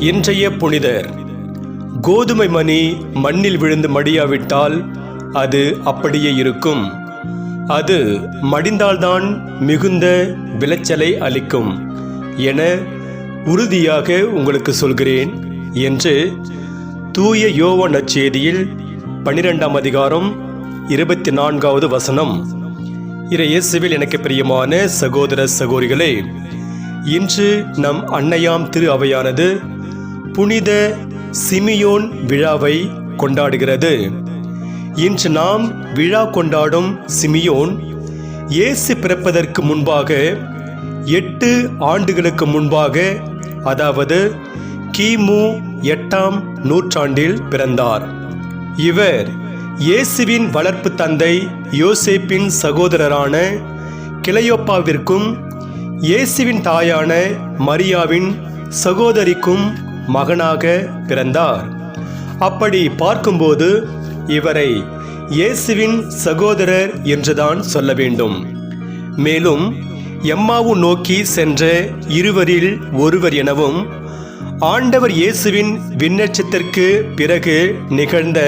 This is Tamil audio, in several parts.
இன்றைய புனிதர். கோதுமை மணி மண்ணில் விழுந்து மடியாவிட்டால் அது அப்படியே இருக்கும். அது மடிந்தால்தான் மிகுந்த விளைச்சலை அளிக்கும் என உறுதியாக உங்களுக்கு சொல்கிறேன் என்று தூய யோவான் நற்செய்தியில் 12ஆம் அதிகாரம் 24வது வசனம். இயேசுவில் எனக்கு பிரியமான சகோதர சகோதரிகளே, இன்று நம் அன்னையாம் திரு அவையானது புனித சிமியோன் விழாவை கொண்டாடுகிறது. இன்று நாம் விழா கொண்டாடும் சிமியோன் இயேசு பிறப்பதற்கு முன்பாக 8 ஆண்டுகளுக்கு முன்பாக, அதாவது கிமு 8ஆம் நூற்றாண்டில் பிறந்தார். இவர் இயேசுவின் வளர்ப்பு தந்தை யோசேப்பின் சகோதரரான கிளையோப்பாவிற்கும் இயேசுவின் தாயான மரியாவின் சகோதரிக்கும் மகனாக பிறந்தார். அப்படி பார்க்கும்போது இவரை இயேசுவின் சகோதரர் என்றுதான் சொல்ல வேண்டும். மேலும் எம்மாவு நோக்கி சென்ற இருவரில் ஒருவர் எனவும், ஆண்டவர் இயேசுவின் விண்ணேற்றத்திற்கு பிறகு நிகழ்ந்த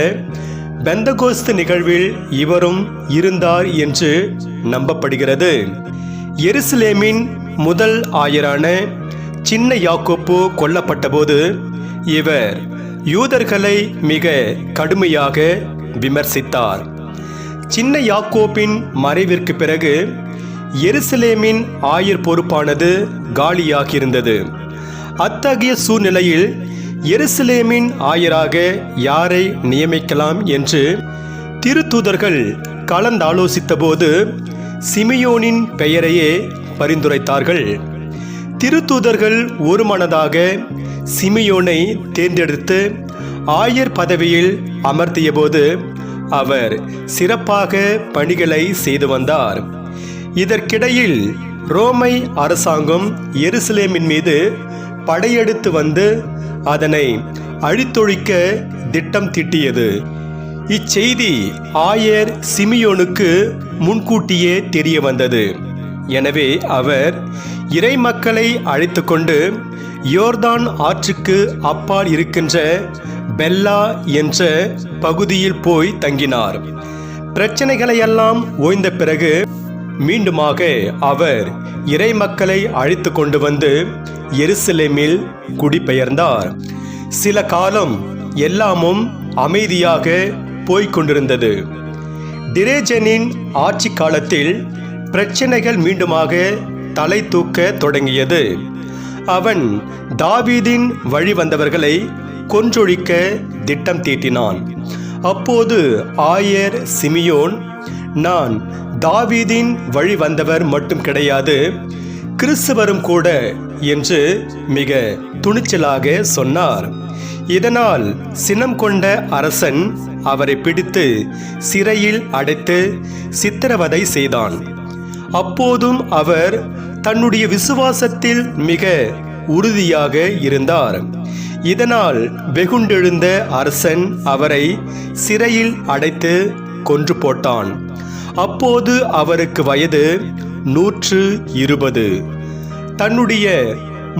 பெந்தகோஸ்து நிகழ்வில் இவரும் இருந்தார் என்று நம்பப்படுகிறது. எருசலேமின் முதல் ஆயரான சின்ன யாக்கோப்பு கொல்லப்பட்டபோது இவர் யூதர்களை மிக கடுமையாக விமர்சித்தார். சின்ன யாக்கோப்பின் மறைவிற்கு பிறகு எருசலேமின் ஆயர் பொறுப்பானது காலியாகியிருந்தது. அத்தகைய சூழ்நிலையில் எருசலேமின் ஆயராக யாரை நியமிக்கலாம் என்று திருத்தூதர்கள் கலந்தாலோசித்த போது சிமியோனின் பெயரையே பரிந்துரைத்தார்கள். திருத்தூதர்கள் ஒருமனதாக சிமியோனை தேர்ந்தெடுத்து ஆயர் பதவியில் அமர்த்திய போது அவர் சிறப்பாக பணிகளை செய்து வந்தார். இதற்கிடையில் ரோமை அரசாங்கம் எருசலேமின் மீது படையெடுத்து வந்து அதனை அழித்தொழிக்க திட்டம் தீட்டியது. இச்செய்தி ஆயர் சிமியோனுக்கு முன்கூட்டியே தெரிய வந்தது. எனவே அவர் இறை மக்களை அழைத்து கொண்டு யோர்தான் ஆற்றுக்கு அப்பால் இருக்கின்ற பெல்லா என்ற பகுதியில் போய் தங்கினார். பிரச்சனைகளையெல்லாம் ஓய்ந்த பிறகு மீண்டுமாக அவர் இறை மக்களை அழைத்து கொண்டு வந்து எருசலேமில் குடிபெயர்ந்தார். சில காலம் எல்லாமும் அமைதியாக போய்கொண்டிருந்தது. டிரேஜனின் ஆட்சி காலத்தில் பிரச்சனைகள் மீண்டுமாக தலை தூக்க தொடங்கியது. அவன் தாவீதின் வழி வந்தவர்களை கொன்றொழிக்க திட்டம் தீட்டினான். அப்போது ஆயர் சிமியோன், நான் தாவீதின் வழி வந்தவர் மட்டும் கிடையாது, கிறிஸ்துவரும் கூட என்று மிக துணிச்சலாக சொன்னார். இதனால் சினம் கொண்ட அரசன் அவரை பிடித்து சிறையில் அடைத்து சித்திரவதை செய்தான். அப்போதும் அவர் தன்னுடைய விசுவாசத்தில் மிக உறுதியாக இருந்தார். இதனால் வெகுண்டெழுந்த அரசன் அவரை சிறையில் அடைத்து கொன்று போட்டான். அப்போது அவருக்கு வயது 120. தன்னுடைய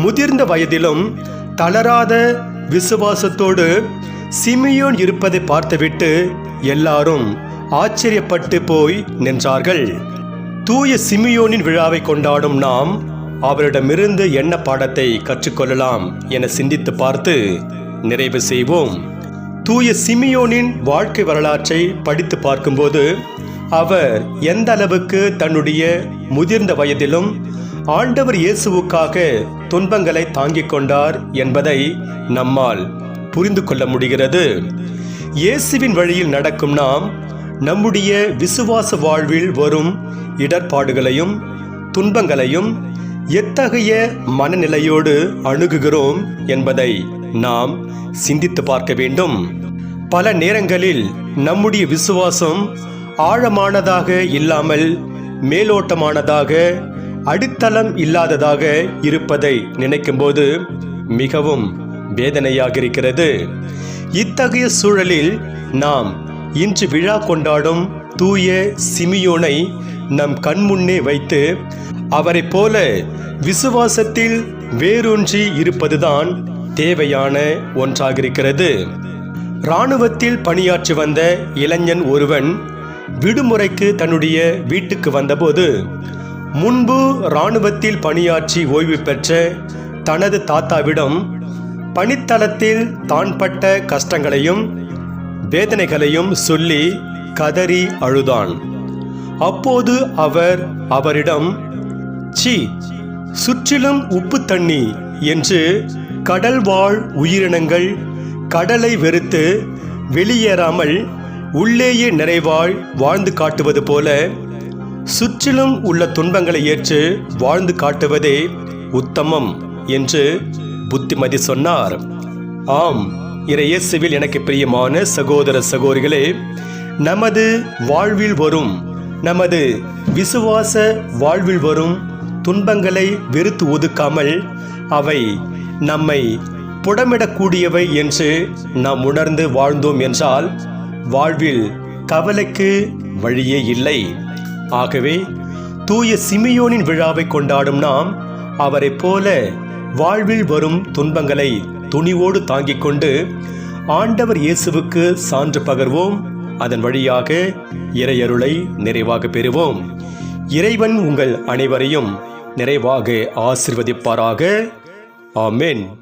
முதிர்ந்த வயதிலும் தளராத விசுவாசத்தோடு சிமியோன் இருப்பதை பார்த்துவிட்டு எல்லாரும் ஆச்சரியப்பட்டு போய் நின்றார்கள். தூய சிமியோனின் விழாவை கொண்டாடும் நாம் அவரிடமிருந்து என்ன பாடத்தை கற்றுக்கொள்ளலாம் என சிந்தித்து பார்த்து நிறைவு செய்வோம். தூய சிமியோனின் வாழ்க்கை வரலாற்றை படித்து பார்க்கும்போது அவர் எந்த அளவுக்கு தன்னுடைய முதிர்ந்த வயதிலும் ஆண்டவர் இயேசுவுக்காக துன்பங்களை தாங்கிக் கொண்டார் என்பதை நம்மால் புரிந்து கொள்ள முடிகிறது. இயேசுவின் வழியில் நடக்கும் நாம் நம்முடைய விசுவாச வாழ்வில் வரும் இடர்பாடுகளையும் துன்பங்களையும் எத்தகைய மனநிலையோடு அணுகுகிறோம் என்பதை நாம் சிந்தித்து பார்க்க வேண்டும். பல நேரங்களில் நம்முடைய விசுவாசம் ஆழமானதாக இல்லாமல் மேலோட்டமானதாக, அடித்தளம் இல்லாததாக இருப்பதை நினைக்கும்போது மிகவும் வேதனையாக இருக்கிறது. இத்தகைய சூழலில் நாம் இன்று விழா கொண்டாடும் தூய சிமியோனை நம் கண்முன்னே வைத்து அவரை போல விசுவாசத்தில் வேரூன்றி இருப்பதுதான் தேவையான ஒன்றாக இருக்கிறது. இராணுவத்தில் பணியாற்றி வந்த இளைஞன் ஒருவன் விடுமுறைக்கு தன்னுடைய வீட்டுக்கு வந்தபோது முன்பு இராணுவத்தில் பணியாற்றி ஓய்வு பெற்ற தனது தாத்தாவிடம் பணித்தளத்தில் தான் பட்ட கஷ்டங்களையும் வேதனைகளையும் சொல்லி கதறி அழுதான். அப்போது அவர் அவரிடம், "சீ, சுற்றிலும் உப்பு தண்ணி என்று கடல் வாழ் உயிரினங்கள் கடலை வெறுத்து வெளியேறாமல் உள்ளேயே நிறைவாய் வாழ்ந்து காட்டுவது போல சுற்றிலும் உள்ள துன்பங்களை ஏற்று வாழ்ந்து காட்டுவதே உத்தமம்" என்று புத்திமதி சொன்னார். ஆம், இயேசுவில் எனக்கு பிரியமான சகோதர சகோதரிகளே, நமது வாழ்வில் வரும், நமது விசுவாச வாழ்வில் வரும் துன்பங்களை வெறுத்து ஒதுக்காமல் அவை நம்மை புடமிடக்கூடியவை என்று நாம் உணர்ந்து வாழ்ந்தோம் என்றால் வாழ்வில் கவலைக்கு வழியே இல்லை. ஆகவே தூய சிமியோனின் விழாவை கொண்டாடும் நாம் அவரைப் போல வாழ்வில் வரும் துன்பங்களை துணிவோடு தாங்கிக் கொண்டு ஆண்டவர் இயேசுவுக்கு சான்று பகர்வோம். அதன் வழியாக இறையருளை நிறைவாக பெறுவோம். இறைவன் உங்கள் அனைவரையும் நிறைவாக ஆசீர்வதிப்பாராக. ஆமென்.